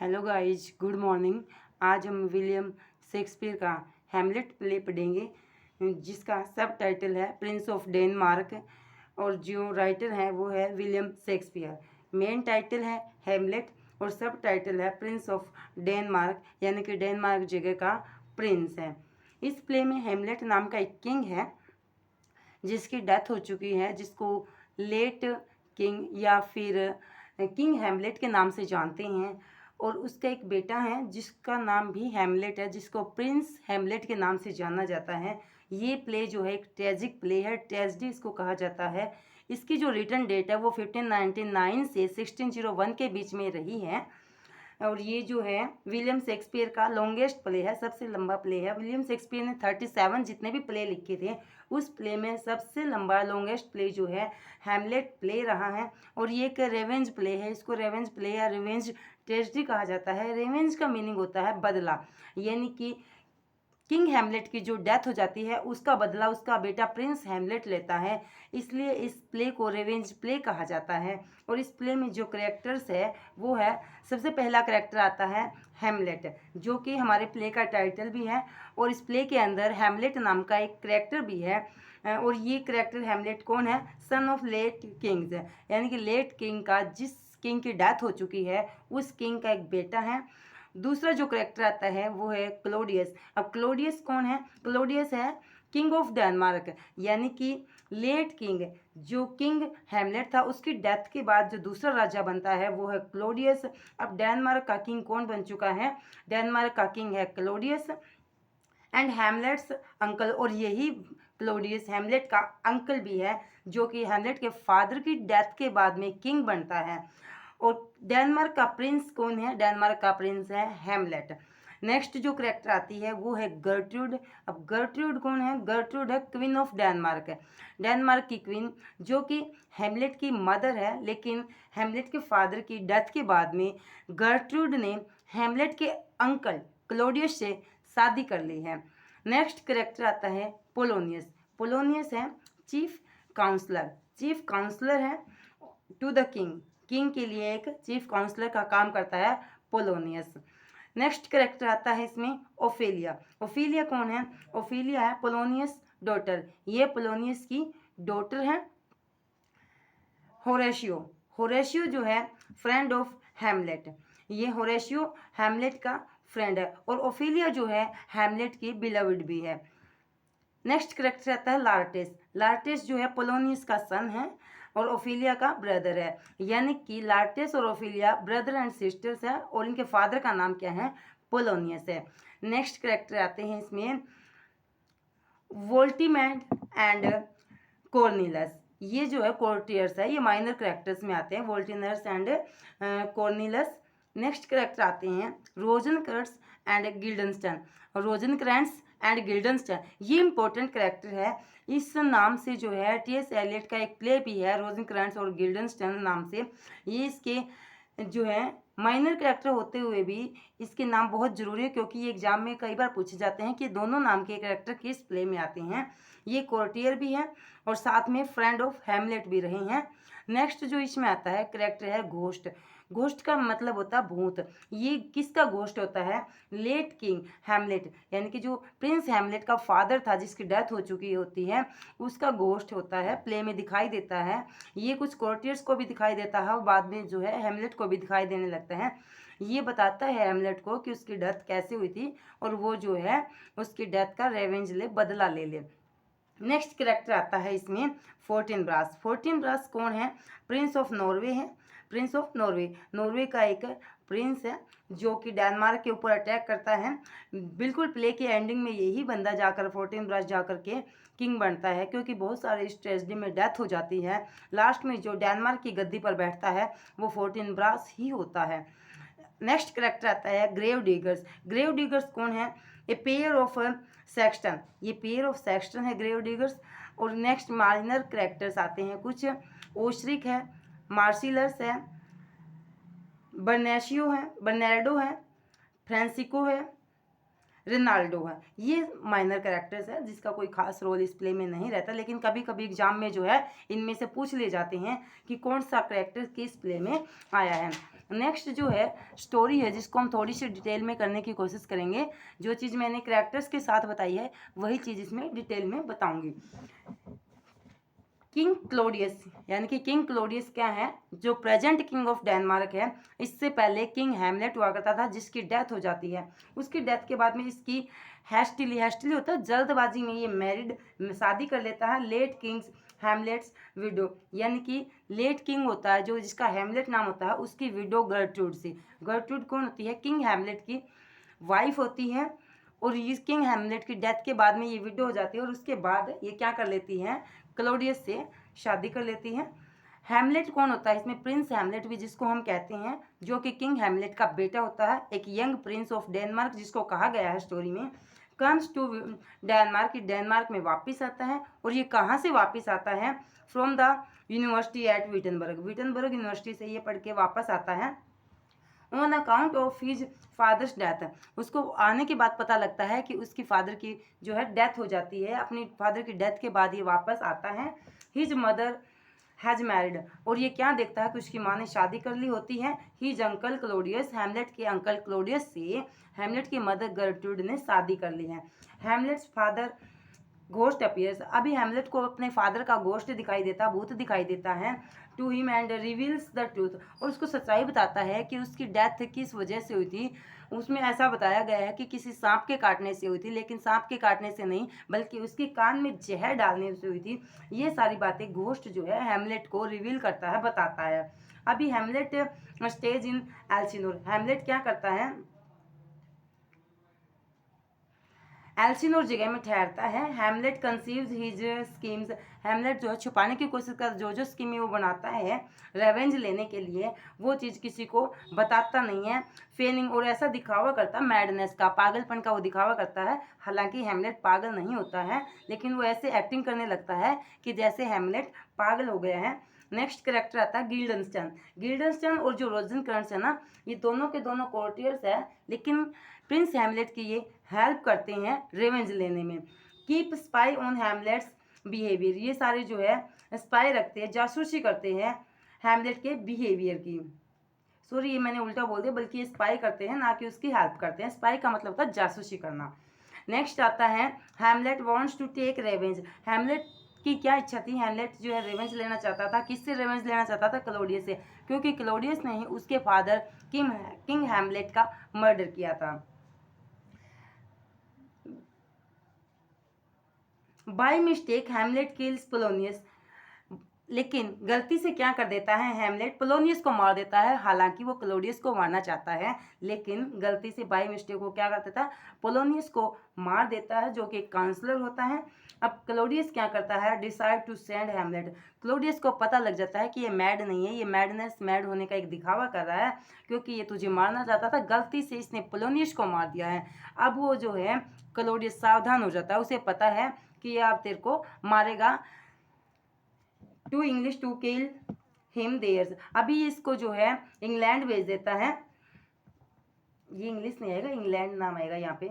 Hello guys, good morning. आज हम William Shakespeare का हैमलेट प्ले पढ़ेंगे, जिसका सब टाइटल है प्रिंस ऑफ डेनमार्क, और जो राइटर है वो है विलियम शेक्सपियर। मेन टाइटल है हैमलेट और सब टाइटल है प्रिंस ऑफ डेनमार्क, यानी कि डेनमार्क जगह का प्रिंस है। इस प्ले में हैमलेट नाम का एक किंग है जिसकी डेथ हो चुकी है, जिसको लेट किंग या फिर किंग हैमलेट के नाम से जानते हैं, और उसका एक बेटा है जिसका नाम भी हैमलेट है, जिसको प्रिंस हैमलेट के नाम से जाना जाता है। ये प्ले जो है एक ट्रेजिक प्ले है, ट्रेजेडी इसको कहा जाता है। इसकी जो रिटन डेट है वो 1599 से 1601 के बीच में रही है, और ये जो है विलियम शेक्सपियर का लॉन्गेस्ट प्ले है, सबसे लंबा प्ले है। विलियम शेक्सपियर ने 37 जितने भी प्ले लिखे थे, उस प्ले में सबसे लंबा लॉन्गेस्ट प्ले जो है हैमलेट प्ले रहा है। और ये एक रेवेंज प्ले है, इसको रेवेंज प्ले या रिवेंज ट्रेजेडी कहा जाता है। रेवेंज का मीनिंग होता है बदला, यानी कि किंग हैमलेट की जो डेथ हो जाती है उसका बदला उसका बेटा प्रिंस हैमलेट लेता है, इसलिए इस प्ले को रेवेंज प्ले कहा जाता है। और इस प्ले में जो करेक्टर्स है वो है, सबसे पहला करेक्टर आता है हैमलेट, जो कि हमारे प्ले का टाइटल भी है, और इस प्ले के अंदर हैमलेट नाम का एक करेक्टर भी है। और ये करेक्टर हैमलेट कौन है? सन ऑफ लेट किंग्स, यानी कि लेट किंग का, जिस किंग की डेथ हो चुकी है उस किंग का एक बेटा है। दूसरा जो करेक्टर आता है वो है क्लोडियस। अब क्लोडियस कौन है? क्लोडियस है किंग ऑफ डेनमार्क, यानी कि लेट किंग, जो किंग हैमलेट था उसकी डेथ के बाद जो दूसरा राजा बनता है वो है क्लोडियस। अब डेनमार्क का किंग कौन बन चुका है? डेनमार्क का किंग है क्लोडियस एंड हैमलेट्स अंकल, और यही क्लोडियस हैमलेट का अंकल भी है, जो कि हैमलेट के फादर की डेथ के बाद में किंग बनता है। और डेनमार्क का प्रिंस कौन है? डेनमार्क का प्रिंस है हैमलेट। नेक्स्ट जो करेक्टर आती है वो है गर्ट्रूड। अब गर्ट्रूड कौन है? गर्ट्रूड है क्वीन ऑफ डेनमार्क, डेनमार्क की क्वीन, जो कि हैमलेट की मदर है, लेकिन हैमलेट के फादर की डेथ के बाद में गर्ट्रूड ने हैमलेट के अंकल क्लोडियस से शादी कर ली है। नेक्स्ट करेक्टर आता है पोलोनियस। पोलोनियस है चीफ काउंसलर, चीफ काउंसलर है टू द किंग, किंग के लिए एक चीफ काउंसलर का काम करता है पोलोनियस। नेक्स्ट करेक्टर आता है इसमें ओफेलिया। ओफेलिया कौन है? ओफेलिया है पोलोनियस डॉटर, ये पोलोनियस की डॉटर है। होरेशियो, होरेशियो जो है फ्रेंड ऑफ हैमलेट, ये होरेशियो हैमलेट का फ्रेंड है, और ओफेलिया जो है हैमलेट की बिलवड भी है। नेक्स्ट करेक्टर आता है लार्टेस। लार्टेस जो है पोलोनियस का सन है और ओफेलिया का ब्रदर है, यानी कि लार्टेस और ओफेलिया ब्रदर एंड सिस्टर्स है, और इनके फादर का नाम क्या है? पोलोनियस है। नेक्स्ट करेक्टर आते हैं इसमें वोल्टीमैंड एंड कॉर्निलस, ये जो है कोर्टियर्स है, ये माइनर करेक्टर्स में आते हैं, वोल्टिनर्स एंड कॉर्निलस। नेक्स्ट करेक्टर आते हैं रोजनक्रट्स एंड गिल्डनस्टन, रोजनक्रैंट्स एंड गिल्डनस्टन, ये इंपॉर्टेंट करेक्टर है। इस नाम से जो है टी.एस. एलियट का एक प्ले भी है रोजनक्रैंट्स और गिल्डनस्टन नाम से, ये इसके जो है माइनर करेक्टर होते हुए भी इसके नाम बहुत ज़रूरी है, क्योंकि ये एग्जाम में कई बार पूछे जाते हैं कि दोनों नाम के करेक्टर किस प्ले में आते हैं। ये कोर्टियर भी है और साथ में फ्रेंड ऑफ हैमलेट भी रहे हैं। नेक्स्ट जो इसमें आता है करेक्टर है घोस्ट। घोस्ट का मतलब होता है भूत। ये किसका घोस्ट होता है? लेट किंग हैमलेट, यानी कि जो प्रिंस हैमलेट का फादर था जिसकी डेथ हो चुकी होती है, उसका घोस्ट होता है, प्ले में दिखाई देता है। ये कुछ कोर्टियर्स को भी दिखाई देता है और बाद में जो है हैमलेट को भी दिखाई देने लगता है। ये बताता है हैमलेट को कि उसकी डेथ कैसे हुई थी, और वो जो है उसकी डेथ का रेवेंज ले, बदला ले ले। नेक्स्ट करेक्टर आता है इसमें फोर्टिनब्रास। फोर्टिनब्रास कौन है? प्रिंस ऑफ नॉर्वे है, प्रिंस ऑफ नॉर्वे, नॉर्वे का एक प्रिंस है जो कि डेनमार्क के ऊपर अटैक करता है। बिल्कुल प्ले के एंडिंग में यही बंदा जाकर फोर्टिनब्रास जाकर के किंग बनता है, क्योंकि बहुत सारे इस ट्रेजेडी में डेथ हो जाती है। लास्ट में जो डेनमार्क की गद्दी पर बैठता है वो फोर्टिनब्रास ही होता है। नेक्स्ट करेक्टर आता है ग्रेव डिगर्स। ग्रेव डिगर्स कौन है? ए पेयर ऑफ सेक्सटन, ये पेयर ऑफ सेक्सटन है ग्रेव डिगर्स। और नेक्स्ट माइनर करेक्टर्स आते हैं कुछ, ओश्रिक है, मार्सिलस है, बर्नेशियो है, बर्नार्डो है, फ्रांसिको है, रिनाल्डो है। ये माइनर करेक्टर्स है जिसका कोई खास रोल इस प्ले में नहीं रहता, लेकिन कभी कभी एग्जाम में जो है इनमें से पूछ ले जाते हैं कि कौन सा करेक्टर किस प्ले में आया है। नेक्स्ट जो है स्टोरी है, जिसको हम थोड़ी सी डिटेल में करने की कोशिश करेंगे। जो चीज़ मैंने कैरेक्टर्स के साथ बताई है वही चीज़ इसमें डिटेल में बताऊंगी। किंग क्लोडियस, यानी कि किंग क्लोडियस क्या है, जो प्रेजेंट किंग ऑफ डेनमार्क है। इससे पहले किंग हैमलेट हुआ करता था, जिसकी डेथ हो जाती है। उसकी डेथ के बाद में इसकी हैस्टिली होता है, जल्दबाजी में ये मैरिड शादी कर लेता है लेट किंग्स हैमलेट्स विडो, यानी कि लेट किंग होता है जो जिसका हैमलेट नाम होता है, उसकी विडो गर्ट्रूड से। गर्ट्रूड कौन होती है, किंग हैमलेट की वाइफ होती है। और इस किंग हैमलेट की डेथ के बाद में ये विडो हो जाती है, और उसके बाद ये क्या कर लेती हैं, क्लोडियस से शादी कर लेती हैं। हैमलेट कौन होता है, इसमें प्रिंस हैमलेट भी जिसको हम कहते हैं, जो कि किंग हैमलेट का बेटा होता है, एक यंग प्रिंस ऑफ डेनमार्क जिसको कहा गया है स्टोरी में, कम्स टू डेनमार्क, डेनमार्क में वापस आता है। और ये कहाँ से वापस आता है, from the university at Wittenberg university से ये पढ़ के वापस आता है। On account of his father's death, उसको आने के बाद पता लगता है कि उसकी फादर की जो है डेथ हो जाती है। अपनी फादर की डेथ के बाद ये वापस आता है। हिज मदर हैज मैरिड, और ये क्या देखता है कि उसकी माँ ने शादी कर ली होती है। हिज अंकल क्लोडियस, हैमलेट के अंकल क्लोडियस से हैमलेट की मदर गर्ट्रूड ने शादी कर ली है। हैमलेट्स फादर घोस्ट अपीयर्स, अभी हैमलेट को अपने फादर का घोस्ट दिखाई देता, भूत दिखाई देता है। To him and reveals the truth, और उसको सच्चाई बताता है कि उसकी डेथ किस वजह से हुई थी। उसमें ऐसा बताया गया है कि किसी सांप के काटने से हुई थी, लेकिन सांप के काटने से नहीं, बल्कि उसके कान में जहर डालने से हुई थी। ये सारी बातें घोस्ट जो है हैमलेट को रिवील करता है, बताता है। अभी हैमलेट स्टेज इन एल्सिनोर, हैमलेट क्या करता है, एल्सिनोर जगह में ठहरता है। Hamlet conceives his schemes, Hamlet जो है छुपाने की कोशिश कर, जो स्कीम वो बनाता है रेवेंज लेने के लिए, वो चीज़ किसी को बताता नहीं है। फेनिंग, और ऐसा दिखावा करता मैडनेस का, पागलपन का वो दिखावा करता है। हालांकि हैमलेट पागल नहीं होता है, लेकिन वो ऐसे एक्टिंग करने लगता है कि जैसे हैमलेट पागल हो गया है। नेक्स्ट करेक्टर आता है गिल्डनस्टन और जो रोजनक्रंट्ज है ना, ये दोनों के दोनों कोर्टियर्स है, लेकिन प्रिंस हैमलेट की ये हेल्प करते हैं रेवेंज लेने में। Keep spy on Hamlet's behaviour, ये सारे जो है स्पाई रखते हैं, जासूसी करते हैं हैमलेट के बिहेवियर की। सॉरी, ये मैंने उल्टा बोल दिया, बल्कि ये स्पाई करते हैं, ना कि उसकी हेल्प करते हैं। स्पाई का मतलब होता है जासूसी करना। नेक्स्ट आता है Hamlet wants to take revenge, Hamlet की क्या इच्छा थी, हैमलेट जो है रेवेंज लेना चाहता था। किससे रेवेंज लेना चाहता था, क्लोडियस से, क्योंकि क्लोडियस ने ही उसके फादर किंग हैमलेट का मर्डर किया था। By mistake Hamlet kills Polonius, लेकिन गलती से क्या कर देता है हैमलेट, पोलोनियस को मार देता है। हालांकि वो क्लोडियस को मारना चाहता है, लेकिन गलती से बाय मिस्टेक वो क्या कर देता है, पोलोनियस को मार देता है, जो कि काउंसलर होता है। अब क्लोडियस क्या करता है, decide to send Hamlet, Claudius को पता लग जाता है कि ये मैड नहीं है, ये मैड होने का एक दिखावा कर रहा है, क्योंकि ये तुझे मारना चाहता था, गलती से इसने पोलोनियस को मार दिया है। अब वो जो है क्लोडियस सावधान हो जाता है, उसे पता है कि ये अब तेरे को मारेगा। To English to kill him there's, अभी इसको जो है इंग्लैंड भेज देता है। ये इंग्लिश नहीं आएगा, इंग्लैंड नाम आएगा यहाँ पे।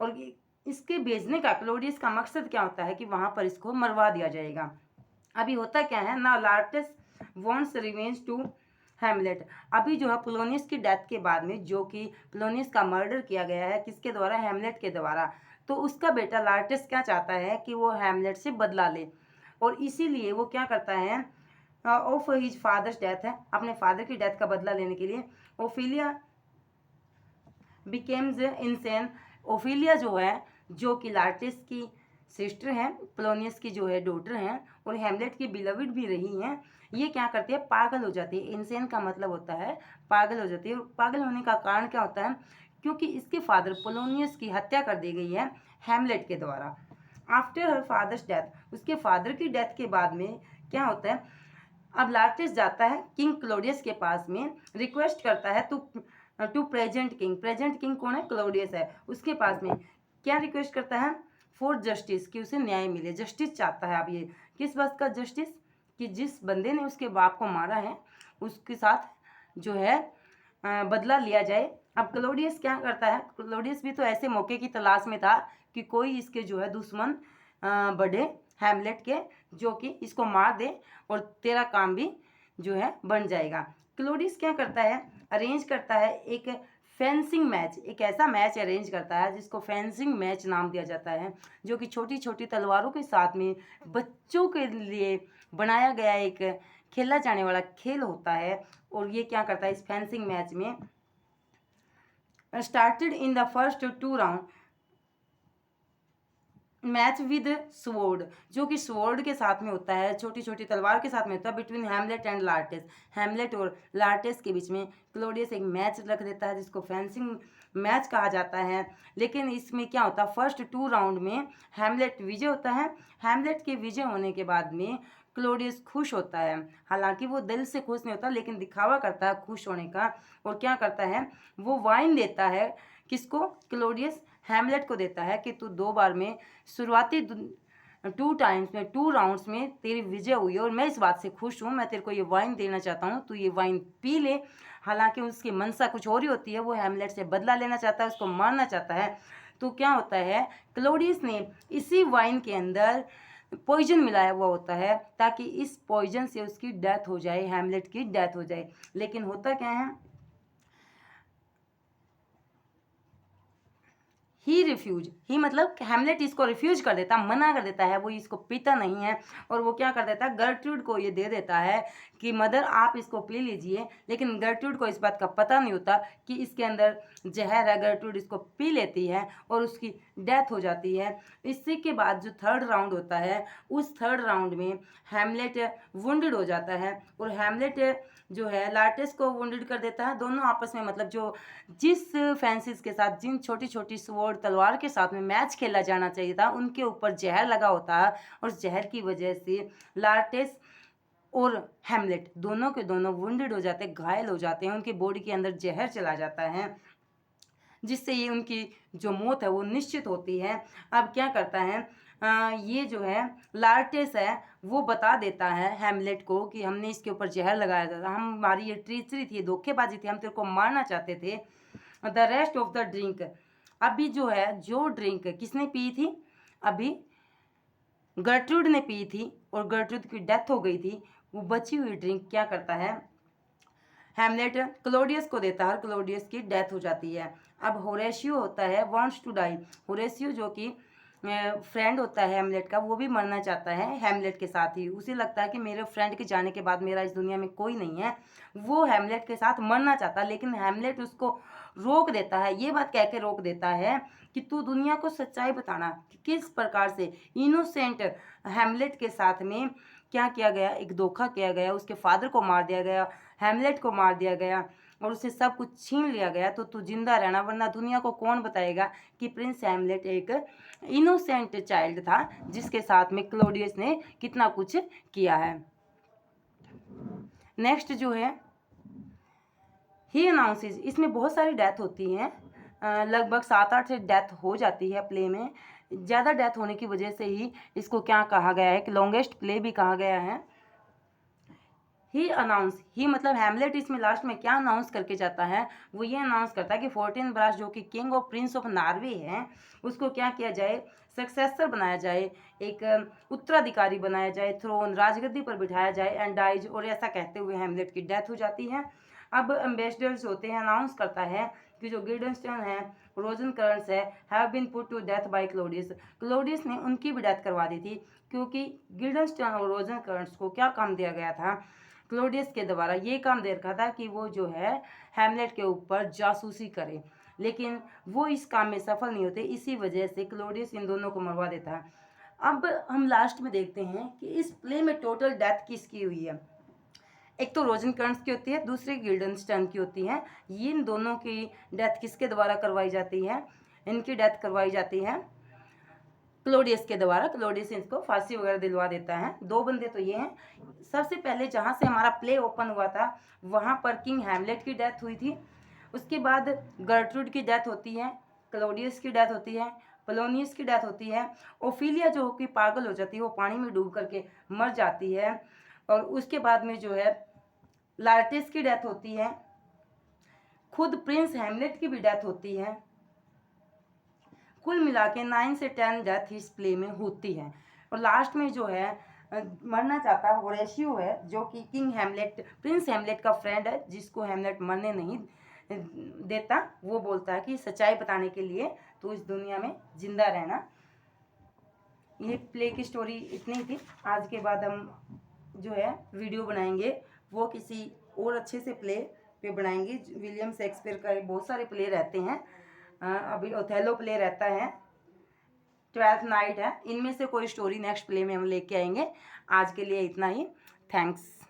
और इसके भेजने का क्लोडियस का मकसद क्या होता है कि वहाँ पर इसको मरवा दिया जाएगा। अभी होता क्या है ना, लार्टस वॉन्ट्स रिवेंज टू हैमलेट, अभी जो है पोलोनियस की डेथ के बाद में, जो कि पोलोनियस का मर्डर किया गया है किसके द्वारा, हैमलेट के द्वारा, तो उसका बेटा लार्टस क्या चाहता है कि वो हैमलेट से बदला ले, और इसीलिए वो क्या करता है, ऑफ हिज फादर्स डेथ है, अपने फादर की डेथ का बदला लेने के लिए। ओफिलिया बिकेम्स इंसेन, ओफिलिया जो है, जो कि लार्टिस की सिस्टर हैं, पोलोनियस की जो है डॉटर हैं, और हैमलेट की बिलविड भी रही हैं, ये क्या करती है, पागल हो जाती है। इंसेन का मतलब होता है पागल हो जाती है। पागल होने का कारण क्या होता है, क्योंकि इसके फादर पोलोनियस की हत्या कर दी गई है हैमलेट के द्वारा। आफ्टर हर फादर्स डेथ, उसके फादर की डेथ के बाद में क्या होता है, अब लार्टिस जाता है किंग क्लोडियस के पास में, रिक्वेस्ट करता है टू प्रेजेंट किंग कौन है, क्लोडियस है, उसके पास में क्या रिक्वेस्ट करता है, फॉर जस्टिस, कि उसे न्याय मिले, जस्टिस चाहता है। अब ये किस बात का जस्टिस, कि जिस बंदे ने उसके बाप को मारा है उसके साथ जो है बदला लिया जाए। अब क्लोडियस क्या करता है, क्लोडियस भी तो ऐसे मौके की तलाश में था कि कोई इसके जो है दुश्मन बढ़े हैमलेट के, जो कि इसको मार दे और तेरा काम भी जो है बन जाएगा। क्लोडियस क्या करता है, अरेंज करता है एक फेंसिंग मैच, एक ऐसा मैच अरेंज करता है जिसको फेंसिंग मैच नाम दिया जाता है, जो कि छोटी छोटी तलवारों के साथ में बच्चों के लिए बनाया गया एक खेला जाने वाला खेल होता है। और ये क्या करता है इस फेंसिंग मैच में, started in the first 2 round match with sword, जो कि स्वॉर्ड के साथ में होता है, छोटी छोटी तलवार के साथ में होता है, बिटवीन हैमलेट एंड लार्टेस, हैमलेट और लार्टेस के बीच में क्लोडियस एक मैच रख देता है जिसको फेंसिंग मैच कहा जाता है। लेकिन इसमें क्या होता है, फर्स्ट 2 राउंड में हैमलेट विजय होता है। हैमलेट के विजय होने के बाद में क्लोडियस खुश होता है, हालांकि वो दिल से खुश नहीं होता लेकिन दिखावा करता है खुश होने का, और क्या करता है वो वाइन देता है, किसको, क्लोडियस हैमलेट को देता है कि तू 2 बार में शुरुआती 2 टाइम्स में 2 राउंड्स में तेरी विजय हुई और मैं इस बात से खुश हूँ, मैं तेरे को ये वाइन देना चाहता हूँ, तू ये वाइन पी ले। हालांकि उसकी मनसा कुछ और ही होती है, वो हैमलेट से बदला लेना चाहता है, उसको मारना चाहता है। तो क्या होता है, क्लोडियस ने इसी वाइन के अंदर पॉइजन मिलाया हुआ होता है ताकि इस पॉइजन से उसकी डेथ हो जाए, हैमलेट की डेथ हो जाए। लेकिन होता क्या है, ही रिफ्यूज, ही मतलब हैमलेट इसको रिफ्यूज कर देता, मना कर देता है, वो इसको पीता नहीं है। और वो क्या कर देता है, गर्ट्रूड को ये दे देता है कि मदर आप इसको पी लीजिए। लेकिन गर्ट्रूड को इस बात का पता नहीं होता कि इसके अंदर जहर है। गर्ट्रूड इसको पी लेती है और उसकी डेथ हो जाती है। इसी के बाद जो 3rd राउंड होता है, उस 3rd राउंड में हैमलेट वुंडेड हो जाता है और हैमलेट जो है लार्टेस को वुंडेड कर देता है। दोनों आपस में मतलब जो जिस फैंसिस के साथ, जिन छोटी छोटी स्वॉर्ड तलवार के साथ में मैच खेला जाना चाहिए था, उनके ऊपर जहर लगा होता है और जहर की वजह से लार्टेस और हैमलेट दोनों के दोनों वुंडेड हो जाते हैं, घायल हो जाते हैं, उनकी बॉडी के अंदर जहर चला जाता है, जिससे ये उनकी जो मौत है वो निश्चित होती है। अब क्या करता है, ये जो है लार्टेस है वो बता देता है हैमलेट को कि हमने इसके ऊपर जहर लगाया था, हमारी ये ट्रीचरी थी, धोखेबाजी थी, हम तेरे को मारना चाहते थे। The rest of the drink, अभी जो है जो ड्रिंक किसने पी थी, अभी गर्ट्रूड ने पी थी और गर्ट्रूड की डेथ हो गई थी, वो बची हुई ड्रिंक क्या करता है, हैमलेट क्लोडियस को देता है और क्लोडियस की डेथ हो जाती है। अब होरेशियो होता है वांट्स टू डाई, होरेशियो जो कि फ्रेंड होता है हैमलेट का, वो भी मरना चाहता है हैमलेट के साथ ही। उसे लगता है कि मेरे फ्रेंड के जाने के बाद मेरा इस दुनिया में कोई नहीं है, वो हैमलेट के साथ मरना चाहता है। लेकिन हैमलेट उसको रोक देता है, ये बात कह के रोक देता है कि तू दुनिया को सच्चाई बताना कि किस प्रकार से इनोसेंट हैमलेट के साथ में क्या किया गया, एक धोखा किया गया, उसके फादर को मार दिया गया, हैमलेट को मार दिया गया और उसे सब कुछ छीन लिया गया। तो तू जिंदा रहना, वरना दुनिया को कौन बताएगा कि प्रिंस हैमलेट एक इनोसेंट चाइल्ड था जिसके साथ में क्लोडियस ने कितना कुछ किया है। नेक्स्ट जो है ही अनाउंसेस, इसमें बहुत सारी डेथ होती हैं, लगभग 7-8 डेथ हो जाती है प्ले में। ज़्यादा डेथ होने की वजह से ही इसको क्या कहा गया है कि लॉन्गेस्ट प्ले भी कहा गया है। ही अनाउंस, ही मतलब हैमलेट इसमें लास्ट में क्या अनाउंस करके जाता है, वो ये अनाउंस करता है कि 14 ब्रास जो कि king of Prince of Norway है, उसको क्या किया जाए, सक्सेसर बनाया जाए, एक उत्तराधिकारी बनाया जाए, थ्रोन राजगद्दी पर बिठाया जाए एंड डाइज, और ऐसा कहते हुए हैमलेट की डेथ हो जाती है। अब एम्बेसडर्स होते हैं, अनाउंस करता है कि जो गिल्डनस्टर्न है, रोजनक्रंट्स है, have been put to death by Claudius, Claudius ने उनकी भी डेथ करवा दी थी, क्योंकि गिल्डनस्टर्न और रोजनक्रंट्स को क्या काम दिया गया था, क्लोडियस के द्वारा ये काम दे रखा था कि वो जो है हैमलेट के ऊपर जासूसी करे, लेकिन वो इस काम में सफल नहीं होते, इसी वजह से क्लोडियस इन दोनों को मरवा देता है। अब हम लास्ट में देखते हैं कि इस प्ले में टोटल डेथ किसकी हुई है। एक तो रोजनक्रंट्स की होती है, दूसरी गिल्डनस्टर्न की होती है। ये इन दोनों की डेथ किसके द्वारा करवाई जाती है, इनकी डेथ करवाई जाती है क्लोडियस के द्वारा। क्लोडियस इनको फांसी वगैरह दिलवा देता है। 2 बंदे तो ये हैं। सबसे पहले जहाँ से हमारा प्ले ओपन हुआ था वहाँ पर किंग हैमलेट की डेथ हुई थी, उसके बाद गर्ट्रूड की डेथ होती है, क्लोडियस की डेथ होती है, पोलोनियस की डेथ होती है, ओफिलिया जो कि पागल हो जाती है, वो पानी में डूब करके मर जाती है, और उसके बाद में जो है लार्टेस की डेथ होती है, खुद प्रिंस हैमलेट की भी डेथ होती है। कुल मिला के 9 से 10 डेथ इस प्ले में होती है। और लास्ट में जो है मरना चाहता है। होरेशियो है जो कि किंग हेमलेट, प्रिंस हेमलेट का फ्रेंड है, जिसको हेमलेट मरने नहीं देता। वो बोलता है कि सच्चाई बताने के लिए तो इस दुनिया में जिंदा रहना। ये प्ले की स्टोरी इतनी ही थी। आज के बाद हम जो है वीडियो बनाएंगे वो किसी और अच्छे से प्ले पे बनाएंगे। विलियम शेक्सपियर का बहुत सारे प्ले रहते हैं। अभी ओथेलो प्ले रहता है, ट्वेल्थ नाइट है। इनमें से कोई स्टोरी नेक्स्ट प्ले में हम लेके आएंगे। आज के लिए इतना ही। थैंक्स।